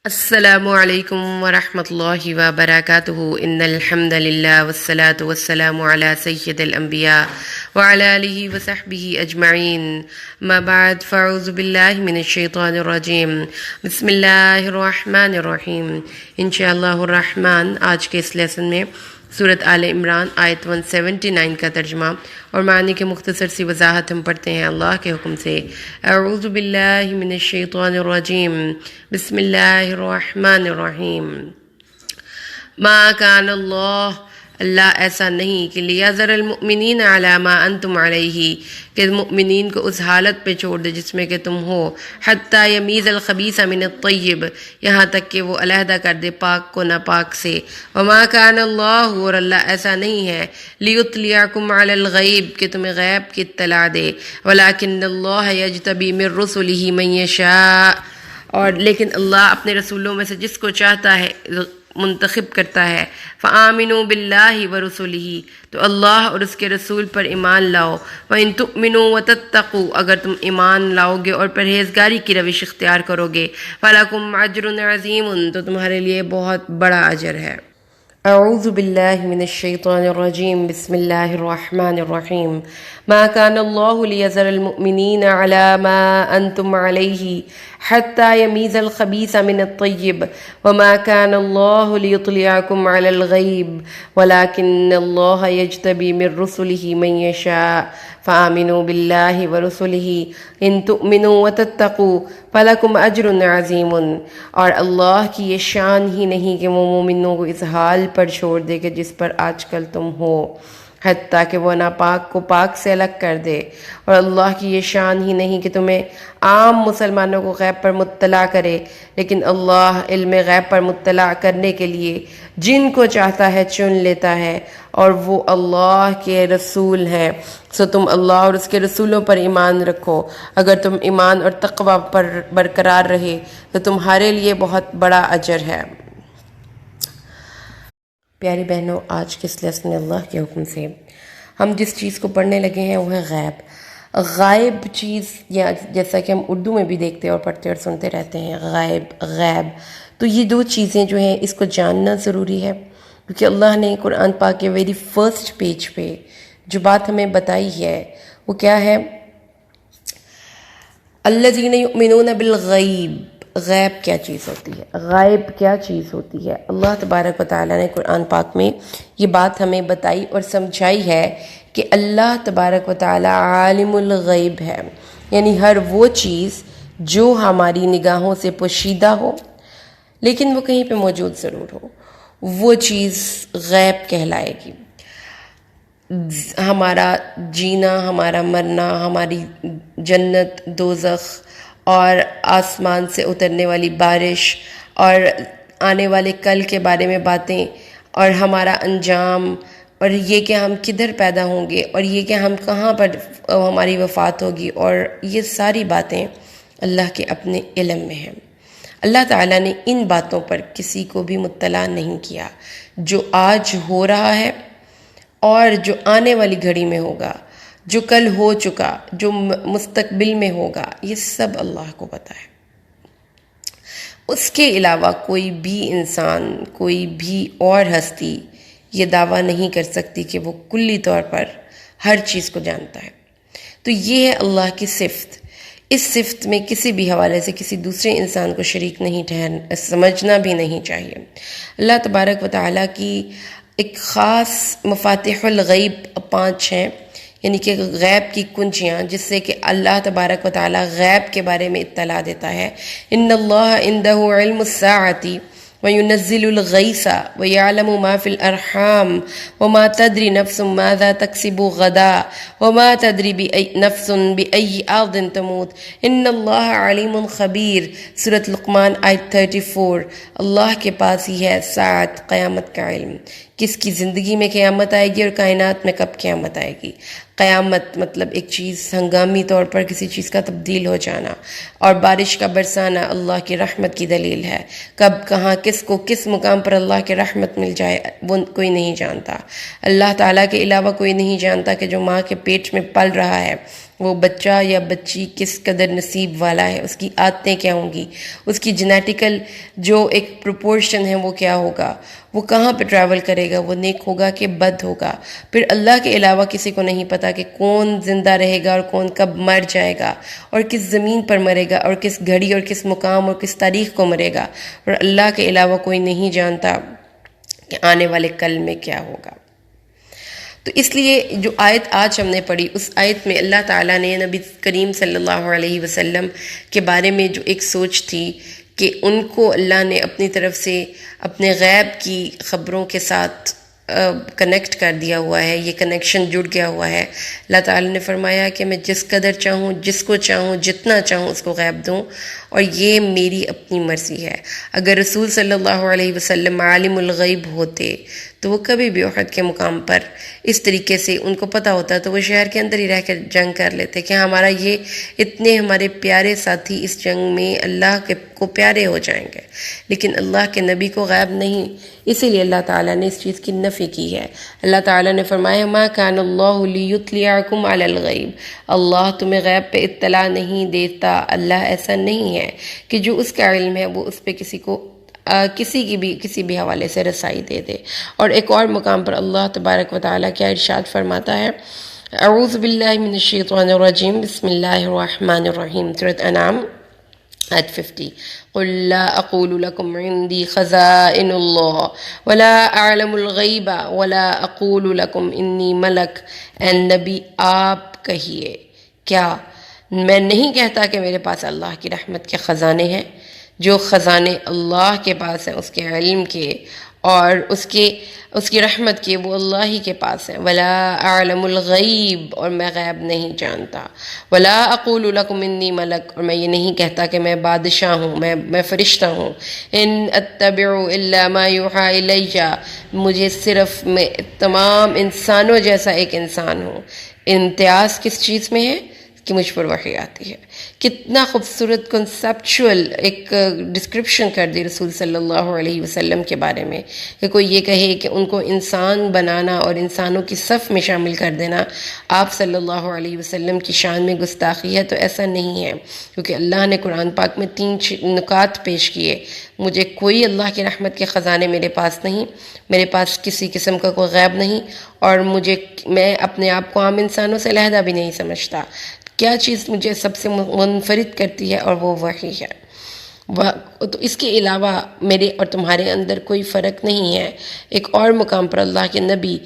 السلام علیکم ورحمۃ اللہ وبرکاتہ ان الحمد للہ والصلاة والسلام علی سید الانبیاء وعلی آلہ وصحبہ اجمعین ما بعد فاعوذ باللہ من الشیطان الرجیم بسم اللہ الرحمن الرحیم انشاءاللہ الرحمن آج کے اس لیسن میں سورۃ آل عمران آیت 179 کا ترجمہ اور معنی کے مختصر سی وضاحت ہم پڑھتے ہیں اللہ کے حکم سے۔ اعوذ باللہ من الشیطان الرجیم بسم اللہ الرحمن الرحیم۔ ما کان اللہ ایسا نہیں کہ لیذر المؤمنین علی ما انتم علیہ کہ مؤمنین کو اس حالت پہ چھوڑ دے جس میں کہ تم ہو، حتی یمیز الخبیث من الطیب یہاں تک کہ وہ علیحدہ کر دے پاک کو ناپاک سے۔ وما کان اللہ اور اللہ ایسا نہیں ہے لیطلعکم علی الغیب کہ تمہیں غیب کی اطلاع دے، ولکن اللہ یجتبی من رسلہ من یشاء اور لیکن اللہ اپنے رسولوں میں سے جس کو چاہتا ہے منتخب کرتا ہے۔ فآمنوا باللہ ورسلہ تو اللہ اور اس کے رسول پر ایمان لاؤ۔ وإن تؤمنوا وتتقوا اگر تم ایمان لاؤ گے اور پرہیزگاری کی روش اختیار کرو گے، فلکم اجر عظیم تو تمہارے لیے بہت بڑا اجر ہے۔ اعوذ باللہ من الشیطان الرجیم بسم اللہ الرحمن الرحیم۔ ما كان الله ليذر المؤمنين على ما أنتم عليه حتى يميز الخبيث من الطيب وما كان الله ليطلعكم على الغيب ولكن الله يجتبي من رسله من يشاء فآمنوا بالله ورسله إن تؤمنوا وتتقوا فلكم أجر عظيم اور اللہ کی یہ شان ہی نہیں کہ وہ مومنوں کو اس حال پر چھوڑ دے کہ جس پر آج کل تم ہو، حتیٰ کہ وہ ناپاک کو پاک سے الگ کر دے، اور اللہ کی یہ شان ہی نہیں کہ تمہیں عام مسلمانوں کو غیب پر مطلع کرے، لیکن اللہ علم غیب پر مطلع کرنے کے لیے جن کو چاہتا ہے چن لیتا ہے، اور وہ اللہ کے رسول ہیں۔ سو تم اللہ اور اس کے رسولوں پر ایمان رکھو، اگر تم ایمان اور تقوی پر برقرار رہے تو تمہارے لیے بہت بڑا اجر ہے۔ پیاری بہنوں، آج کے اس لیسن میں اللہ کے حکم سے ہم جس چیز کو پڑھنے لگے ہیں وہ ہے غیب۔ غائب چیز یا جیسا کہ ہم اردو میں بھی دیکھتے اور پڑھتے اور سنتے رہتے ہیں، غیب تو یہ دو چیزیں جو ہیں اس کو جاننا ضروری ہے، کیونکہ اللہ نے قرآن پاک کے ویری فرسٹ پیج پہ جو بات ہمیں بتائی ہے وہ کیا ہے؟ الذین یؤمنون بالغیب۔ غیب کیا چیز ہوتی ہے؟ غائب کیا چیز ہوتی ہے؟ اللہ تبارک و تعالیٰ نے قرآن پاک میں یہ بات ہمیں بتائی اور سمجھائی ہے کہ اللہ تبارک و تعالیٰ عالم الغیب ہے، یعنی ہر وہ چیز جو ہماری نگاہوں سے پوشیدہ ہو لیکن وہ کہیں پہ موجود ضرور ہو، وہ چیز غیب کہلائے گی۔ ہمارا جینا، ہمارا مرنا، ہماری جنت، دوزخ اور آسمان سے اترنے والی بارش اور آنے والے کل کے بارے میں باتیں اور ہمارا انجام اور یہ کہ ہم کدھر پیدا ہوں گے اور یہ کہ ہم کہاں پر ہماری وفات ہوگی، اور یہ ساری باتیں اللہ کے اپنے علم میں ہیں۔ اللہ تعالیٰ نے ان باتوں پر کسی کو بھی مطلع نہیں کیا۔ جو آج ہو رہا ہے اور جو آنے والی گھڑی میں ہوگا، جو کل ہو چکا، جو مستقبل میں ہوگا، یہ سب اللہ کو پتہ ہے۔ اس کے علاوہ کوئی بھی انسان، کوئی بھی اور ہستی یہ دعویٰ نہیں کر سکتی کہ وہ کلی طور پر ہر چیز کو جانتا ہے۔ تو یہ ہے اللہ کی صفت۔ اس صفت میں کسی بھی حوالے سے کسی دوسرے انسان کو شریک نہیں سمجھنا بھی نہیں چاہیے۔ اللہ تبارک و تعالیٰ کی ایک خاص مفاتیح الغیب 5 ہیں، یعنی کہ غیب کی کنجیاں جس سے کہ اللہ تبارک و تعالیٰ غیب کے بارے میں اطلاع دیتا ہے۔ ان اللہ عنده علم الساعۃ وینزل الغیث ویعلم ما فی الارحام وما تدری نفس ماذا تکسب غدا وما تدری نفس بأی ارض تموت ان اللہ علیم خبیر۔ سورۃ لقمان آیت 34۔ اللہ کے پاس ہی ہے ساعت، قیامت کا علم، کس کی زندگی میں قیامت آئے گی اور کائنات میں کب قیامت آئے گی۔ قیامت مطلب ایک چیز ہنگامی طور پر کسی چیز کا تبدیل ہو جانا، اور بارش کا برسانا اللہ کی رحمت کی دلیل ہے۔ کب کہاں کس کو کس مقام پر اللہ کی رحمت مل جائے وہ کوئی نہیں جانتا۔ اللہ تعالیٰ کے علاوہ کوئی نہیں جانتا کہ جو ماں کے پیٹ میں پل رہا ہے وہ بچہ یا بچی کس قدر نصیب والا ہے، اس کی عادتیں کیا ہوں گی، اس کی جینیٹیکل جو ایک پروپورشن ہے وہ کیا ہوگا، وہ کہاں پہ ٹریول کرے گا، وہ نیک ہوگا کہ بد ہوگا۔ پھر اللہ کے علاوہ کسی کو نہیں پتا کہ کون زندہ رہے گا اور کون کب مر جائے گا، اور کس زمین پر مرے گا، اور کس گھڑی اور کس مقام اور کس تاریخ کو مرے گا، اور اللہ کے علاوہ کوئی نہیں جانتا کہ آنے والے کل میں کیا ہوگا۔ تو اس لیے جو آیت آج ہم نے پڑھی، اس آیت میں اللہ تعالیٰ نے نبی کریم صلی اللہ علیہ وسلم کے بارے میں جو ایک سوچ تھی کہ ان کو اللہ نے اپنی طرف سے اپنے غیب کی خبروں کے ساتھ کنیکٹ کر دیا ہوا ہے، یہ کنیکشن جڑ گیا ہوا ہے۔ اللہ تعالیٰ نے فرمایا کہ میں جس قدر چاہوں، جس کو چاہوں، جتنا چاہوں اس کو غیب دوں، اور یہ میری اپنی مرضی ہے۔ اگر رسول صلی اللہ علیہ وسلم عالم الغیب ہوتے تو وہ کبھی بھی احد کے مقام پر اس طریقے سے ان کو پتہ ہوتا تو وہ شہر کے اندر ہی رہ کر جنگ کر لیتے کہ ہمارا یہ اتنے ہمارے پیارے ساتھی اس جنگ میں اللہ کو پیارے ہو جائیں گے، لیکن اللہ کے نبی کو غیب نہیں، اسی لیے اللہ تعالیٰ نے اس چیز کی نفی کی ہے۔ اللہ تعالیٰ نے فرمایا ما کان اللہ لیطلعکم علی الغیب، اللہ تمہیں غیب پہ اطلاع نہیں دیتا، اللہ ایسا نہیں ہے کہ جو اس کا علم ہے وہ اس پہ کسی بھی حوالے سے رسائی دے دے۔ اور ایک اور مقام پر اللہ تبارک و تعالیٰ کیا ارشاد فرماتا ہے، اعوذ باللہ من الشیطان الرجیم، بسم اللہ الرحمن الرحیم، سورۃ انعام آیت 50، قل لا اقول لکم عندی خزائن اللہ ولا اعلم الغیب ولا اقول لکم انی ملک۔ اے نبی آپ کہیے، کیا میں نہیں کہتا کہ میرے پاس اللہ کی رحمت کے خزانے ہیں؟ جو خزانے اللہ کے پاس ہیں، اس کے علم کے اور اس کی رحمت کے، وہ اللہ ہی کے پاس ہیں۔ ولا اعلم الغیب، اور میں غیب نہیں جانتا۔ ولا اقول لکم انی ملک، اور میں یہ نہیں کہتا کہ میں بادشاہ ہوں، میں فرشتہ ہوں۔ ان اتبع الا ما یوحی الی، مجھے صرف میں تمام انسانوں جیسا ایک انسان ہوں۔ امتیاز کس چیز میں ہے کہ مجھ پر وحی آتی ہے۔ کتنا خوبصورت کنسیپچول ایک ڈسکرپشن کر دی رسول صلی اللہ علیہ وسلم کے بارے میں، کہ کوئی یہ کہے کہ ان کو انسان بنانا اور انسانوں کی صف میں شامل کر دینا آپ صلی اللہ علیہ وسلم کی شان میں گستاخی ہے، تو ایسا نہیں ہے، کیونکہ اللہ نے قرآن پاک میں 3 نکات پیش کیے۔ مجھے کوئی اللہ کی رحمت کے خزانے میرے پاس نہیں، میرے پاس کسی قسم کا کوئی غیب نہیں، اور میں اپنے آپ کو عام انسانوں سے علیحدہ بھی نہیں سمجھتا۔ کیا چیز مجھے سب سے منفرد کرتی ہے، اور وہ وحی ہے۔ تو اس کے علاوہ میرے اور تمہارے اندر کوئی فرق نہیں ہے۔ ایک اور مقام پر اللہ کے نبی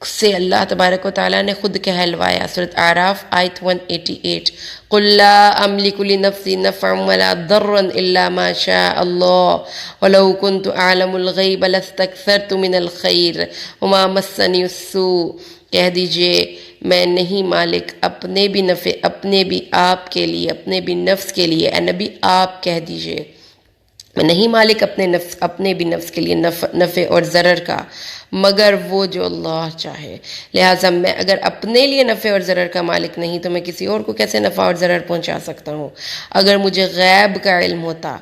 سے اللہ تبارک و تعالیٰ نے خود کہلوایا، سورۃ اعراف آیت 188، قل لا املک لنفسی نفعا ولا ضرا الا ما شاء اللہ ولو كنت اعلم الغیب لاستکثرت من الخیر وما مسنی السوء۔ کہہ دیجئے میں نہیں مالک اپنے بھی نفع، اپنے بھی آپ کے لیے، اپنے بھی نفس کے لیے۔ اے نبی آپ کہہ دیجئے میں نہیں مالک اپنے بھی نفس کے لیے نفع اور ضرر کا، مگر وہ جو اللہ چاہے۔ لہٰذا میں اگر اپنے لیے نفع اور ضرر کا مالک نہیں تو میں کسی اور کو کیسے نفع اور ضرر پہنچا سکتا ہوں؟ اگر مجھے غیب کا علم ہوتا،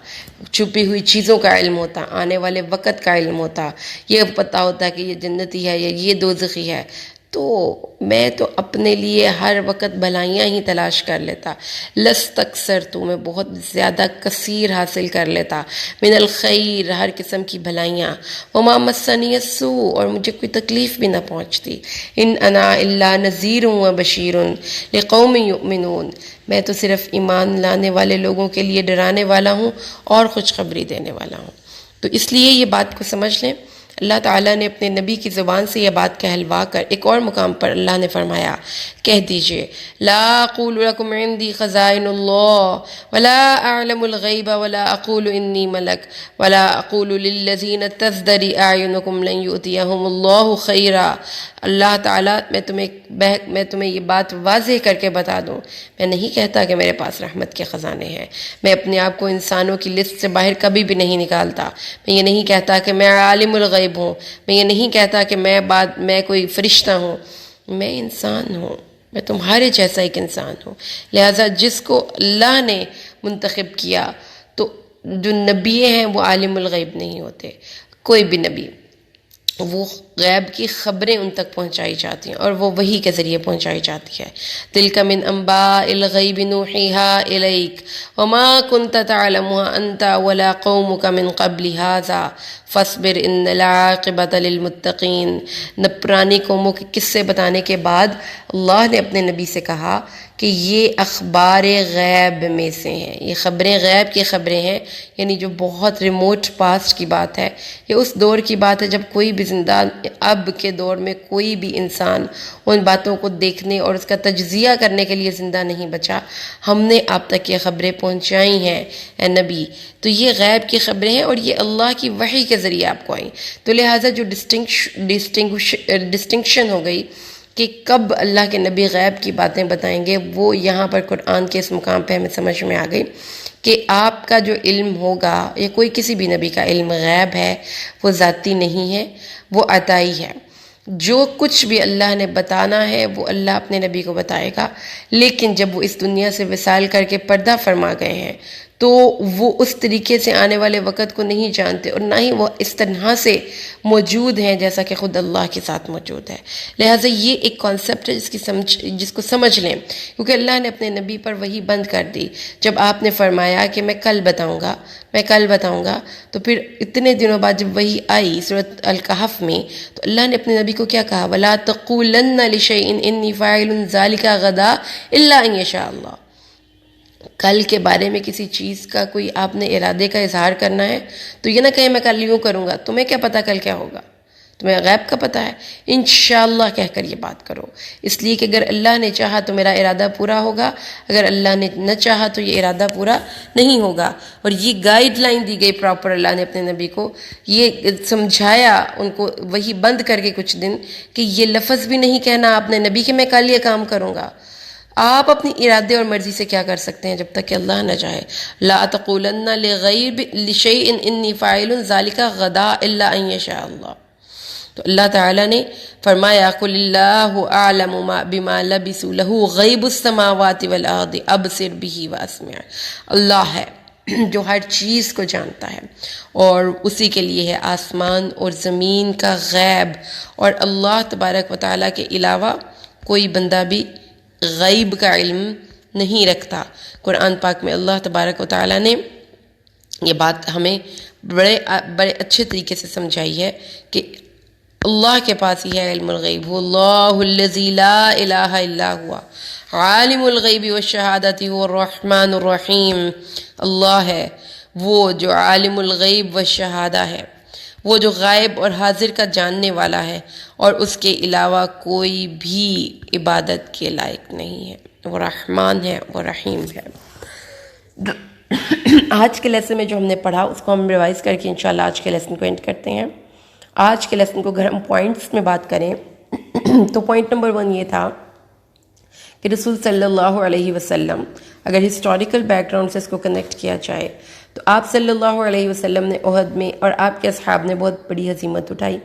چھپی ہوئی چیزوں کا علم ہوتا، آنے والے وقت کا علم ہوتا، یہ پتہ ہوتا کہ یہ جنتی ہے یا یہ دوزخی ہے، تو میں تو اپنے لیے ہر وقت بھلائیاں ہی تلاش کر لیتا۔ لستکثرت، میں بہت زیادہ کثیر حاصل کر لیتا، من الخیر، ہر قسم کی بھلائیاں، وما مسنی السوء، اور مجھے کوئی تکلیف بھی نہ پہنچتی۔ ان انا الا نذیر و بشیر لقوم یؤمنون، میں تو صرف ایمان لانے والے لوگوں کے لیے ڈرانے والا ہوں اور خوشخبری دینے والا ہوں۔ تو اس لیے یہ بات کو سمجھ لیں، اللہ تعالیٰ نے اپنے نبی کی زبان سے یہ بات کہلوا کر ایک اور مقام پر اللہ نے فرمایا، کہہ دیجئے لا اقول لکم عندی خزائن اللہ ولا اعلم الغیب ولا اقول انی ملک ولا اقول للذین تزدری اعینکم لن یؤتیہم اللہ خیرا۔ اللہ تعالیٰ میں تمہیں یہ بات واضح کر کے بتا دوں، میں نہیں کہتا کہ میرے پاس رحمت کے خزانے ہیں، میں اپنے آپ کو انسانوں کی لسٹ سے باہر کبھی بھی نہیں نکالتا، میں یہ نہیں کہتا کہ میں عالم الغیب ہوں، میں یہ نہیں کہتا کہ میں کوئی فرشتہ ہوں، میں انسان ہوں، میں تمہارے جیسا ایک انسان ہوں۔ لہٰذا جس کو اللہ نے منتخب کیا، تو جو نبی ہیں وہ عالم الغیب نہیں ہوتے، کوئی بھی نبی۔ وہ غیب کی خبریں ان تک پہنچائی جاتی ہیں اور وہ وحی کے ذریعے پہنچائی جاتی ہے۔ تِلْكَ مِنْ أَنْبَاءِ الْغَيْبِ نُوحِيهَا إِلَيْكَ وَمَا كُنْتَ تَعْلَمُهَا أَنْتَ وَلَا قَوْمُكَ مِنْ قَبْلِ هَذَا فَاصْبِرْ إِنَّ الْعَاقِبَةَ لِلْمُتَّقِينَ۔ نہ پرانی قوموں کے قصے بتانے کے بعد اللہ نے اپنے نبی سے کہا کہ یہ اخبار غیب میں سے ہیں، یہ خبریں غیب کی خبریں ہیں، یعنی جو بہت ریموٹ پاسٹ کی بات ہے، یہ اس دور کی بات ہے جب کوئی بھی زندہ، اب کے دور میں کوئی بھی انسان ان باتوں کو دیکھنے اور اس کا تجزیہ کرنے کے لیے زندہ نہیں بچا۔ ہم نے آپ تک یہ خبریں پہنچائی ہیں اے نبی، تو یہ غیب کی خبریں ہیں اور یہ اللہ کی وحی کے ذریعے آپ کو آئیں۔ تو لہٰذا جو ڈسٹنکشن ہو گئی کہ کب اللہ کے نبی غیب کی باتیں بتائیں گے، وہ یہاں پر قرآن کے اس مقام پہ ہمیں سمجھ میں آ گئی کہ آپ کا جو علم ہوگا یا کوئی کسی بھی نبی کا علم غیب ہے، وہ ذاتی نہیں ہے، وہ عطائی ہے۔ جو کچھ بھی اللہ نے بتانا ہے وہ اللہ اپنے نبی کو بتائے گا، لیکن جب وہ اس دنیا سے وصال کر کے پردہ فرما گئے ہیں تو وہ اس طریقے سے آنے والے وقت کو نہیں جانتے اور نہ ہی وہ اس طرح سے موجود ہیں جیسا کہ خود اللہ کے ساتھ موجود ہے۔ لہٰذا یہ ایک کانسیپٹ ہے جس کو سمجھ لیں، کیونکہ اللہ نے اپنے نبی پر وحی بند کر دی۔ جب آپ نے فرمایا کہ میں کل بتاؤں گا تو پھر اتنے دنوں بعد جب وحی آئی سورۃ الکہف میں، تو اللہ نے اپنے نبی کو کیا کہا؟ وَلَا تَقُولَنَّ لِشَيْءٍ إِنِّي فَاعِلٌ ذَلِكَ غَدًا إِلَّا أَن يَشَاءَ اللَّهُ۔ کل کے بارے میں کسی چیز کا کوئی آپ نے ارادے کا اظہار کرنا ہے تو یہ نہ کہیں میں کل یوں کروں گا، تمہیں کیا پتہ کل کیا ہوگا؟ تمہیں غیب کا پتہ ہے؟ انشاءاللہ کہہ کر یہ بات کرو، اس لیے کہ اگر اللہ نے چاہا تو میرا ارادہ پورا ہوگا، اگر اللہ نے نہ چاہا تو یہ ارادہ پورا نہیں ہوگا۔ اور یہ گائیڈ لائن دی گئی پراپر، اللہ نے اپنے نبی کو یہ سمجھایا ان کو وہی بند کر کے کچھ دن کہ یہ لفظ بھی نہیں کہنا آپ نے نبی کہ میں کل یہ کام کروں گا۔ آپ اپنی ارادے اور مرضی سے کیا کر سکتے ہیں جب تک کہ اللہ نہ چاہے؟ لا تقولن لشیء انی فاعل ذلک غدا الا ان یشاء اللہ۔ تو اللہ تعالیٰ نے فرمایا قل اللہ اعلم بما لبثوا له غیب السماوات والارض ابصر به واسمع۔ اللہ ہے جو ہر چیز کو جانتا ہے اور اسی کے لیے ہے آسمان اور زمین کا غیب، اور اللہ تبارک و تعالیٰ کے علاوہ کوئی بندہ بھی غیب کا علم نہیں رکھتا۔ قرآن پاک میں اللہ تبارک و تعالیٰ نے یہ بات ہمیں بڑے اچھے طریقے سے سمجھائی ہے کہ اللہ کے پاس ہی ہے علم الغیب، اللہ الذی لا الہ الا ہوا عالم الغیب والشہادۃ هو الرحمن الرحیم۔ اللہ ہے وہ جو عالم الغیب والشہادہ ہے، وہ جو غائب اور حاضر کا جاننے والا ہے اور اس کے علاوہ کوئی بھی عبادت کے لائق نہیں ہے، وہ رحمان ہے، وہ رحیم ہے۔ آج کے لیسن میں جو ہم نے پڑھا اس کو ہم ریوائز کر کے انشاءاللہ آج کے لیسن کو اینڈ کرتے ہیں۔ آج کے لیسن کو اگر ہم پوائنٹس میں بات کریں تو پوائنٹ نمبر 1 یہ تھا کہ رسول صلی اللہ علیہ وسلم، اگر ہسٹوریکل بیک گراؤنڈ سے اس کو کنیکٹ کیا جائے تو آپ صلی اللہ علیہ وسلم نے احد میں اور آپ کے اصحاب نے بہت بڑی ہزیمت اٹھائی،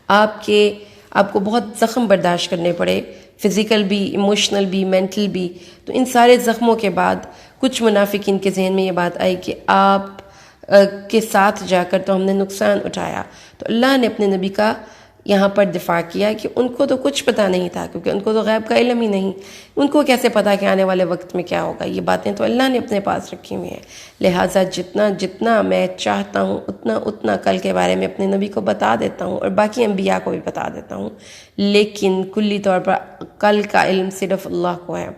آپ کو بہت زخم برداشت کرنے پڑے، فزیکل بھی، ایموشنل بھی، مینٹل بھی۔ تو ان سارے زخموں کے بعد کچھ منافقین کے ذہن میں یہ بات آئی کہ آپ کے ساتھ جا کر تو ہم نے نقصان اٹھایا، تو اللہ نے اپنے نبی کا یہاں پر دفاع کیا کہ ان کو تو کچھ پتہ نہیں تھا، کیونکہ ان کو تو غیب کا علم ہی نہیں، ان کو کیسے پتہ کہ آنے والے وقت میں کیا ہوگا؟ یہ باتیں تو اللہ نے اپنے پاس رکھی ہوئی ہیں، لہٰذا جتنا میں چاہتا ہوں اتنا کل کے بارے میں اپنے نبی کو بتا دیتا ہوں اور باقی انبیاء کو بھی بتا دیتا ہوں، لیکن کلی طور پر کل کا علم صرف اللہ کو ہے،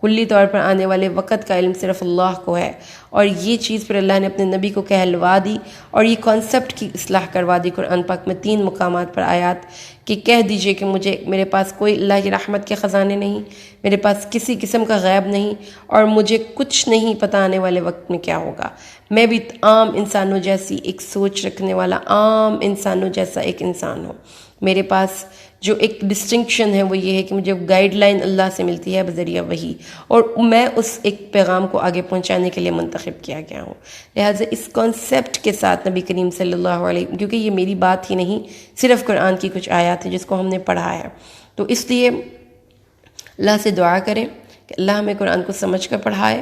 کلی طور پر آنے والے وقت کا علم صرف اللہ کو ہے، اور یہ چیز پھر اللہ نے اپنے نبی کو کہلوا دی اور یہ کانسیپٹ کی اصلاح کروا دی۔ قرآن پاک میں 3 مقامات پر آیات کہ کہہ دیجئے کہ میرے پاس کوئی اللہ کی رحمت کے خزانے نہیں، میرے پاس کسی قسم کا غیب نہیں، اور مجھے کچھ نہیں پتہ آنے والے وقت میں کیا ہوگا۔ میں بھی عام انسانوں جیسی ایک سوچ رکھنے والا، عام انسانوں جیسا ایک انسان ہوں۔ میرے پاس جو ایک ڈسٹنکشن ہے وہ یہ ہے کہ مجھے گائیڈ لائن اللہ سے ملتی ہے بذریعہ وحی، اور میں اس ایک پیغام کو آگے پہنچانے کے لیے منتخب کیا گیا ہوں۔ لہٰذا اس کانسیپٹ کے ساتھ نبی کریم صلی اللہ علیہ وسلم، کیونکہ یہ میری بات ہی نہیں، صرف قرآن کی کچھ آیات ہیں جس کو ہم نے پڑھا ہے، تو اس لیے اللہ سے دعا کریں کہ اللہ ہمیں قرآن کو سمجھ کر پڑھائے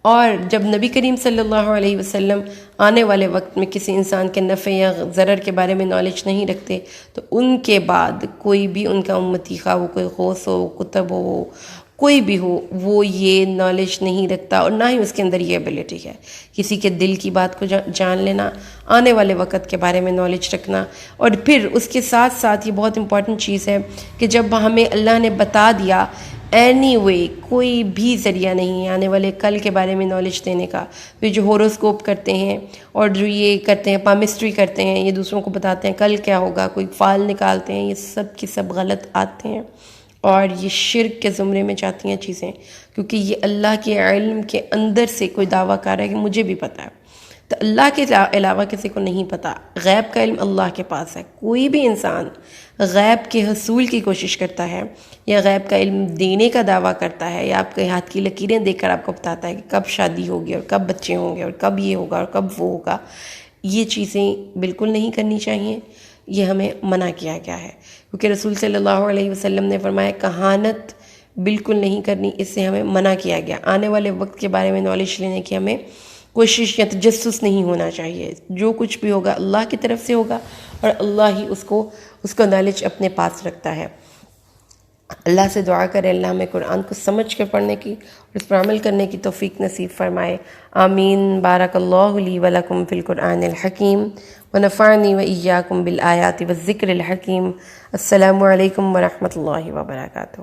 اور جب نبی کریم صلی اللہ علیہ وسلم آنے والے وقت میں کسی انسان کے نفع یا ضرر کے بارے میں نالج نہیں رکھتے تو ان کے بعد کوئی بھی ان کا امتی، خواہ وہ کوئی غوث ہو، کتب ہو، کوئی بھی ہو، وہ یہ نالج نہیں رکھتا، اور نہ ہی اس کے اندر یہ ایبلٹی ہے کسی کے دل کی بات کو جان لینا، آنے والے وقت کے بارے میں نالج رکھنا۔ اور پھر اس کے ساتھ ساتھ یہ بہت امپورٹنٹ چیز ہے کہ جب ہمیں اللہ نے بتا دیا، اینی وے کوئی بھی ذریعہ نہیں ہے آنے والے کل کے بارے میں نالج دینے کا۔ پھر جو ہوروسکوپ کرتے ہیں اور جو یہ کرتے ہیں پامسٹری کرتے ہیں، یہ دوسروں کو بتاتے ہیں کل کیا ہوگا، کوئی فال نکالتے ہیں، یہ سب کی سب غلط آتے ہیں اور یہ شرک کے زمرے میں جاتی ہیں چیزیں، کیونکہ یہ اللہ کے علم کے اندر سے کوئی دعویٰ کر رہا ہے کہ مجھے بھی پتہ ہے، تو اللہ کے علاوہ کسی کو نہیں پتہ۔ غیب کا علم اللہ کے پاس ہے۔ کوئی بھی انسان غیب کے حصول کی کوشش کرتا ہے یا غیب کا علم دینے کا دعویٰ کرتا ہے یا آپ کے ہاتھ کی لکیریں دیکھ کر آپ کو بتاتا ہے کہ کب شادی ہوگی اور کب بچے ہوں گے اور کب یہ ہوگا اور کب وہ ہوگا، یہ چیزیں بالکل نہیں کرنی چاہیے، یہ ہمیں منع کیا گیا ہے، کیونکہ رسول صلی اللہ علیہ وسلم نے فرمایا کہانت بالکل نہیں کرنی، اس سے ہمیں منع کیا گیا۔ آنے والے وقت کے بارے میں نالج لینے کی ہمیں کوشش یا تجسس نہیں ہونا چاہیے۔ جو کچھ بھی ہوگا اللہ کی طرف سے ہوگا اور اللہ ہی اس کا نالج اپنے پاس رکھتا ہے۔ اللہ سے دعا کریں اللہ ہمیں قرآن کو سمجھ کر پڑھنے کی اور اس پر عمل کرنے کی توفیق نصیب فرمائے، آمین۔ بارک اللہ لی ولکم فی القرآن الحکیم ونفعنی وإیاکم بالآیات والذکر الحکیم۔ السلام علیکم ورحمۃ اللہ وبرکاتہ۔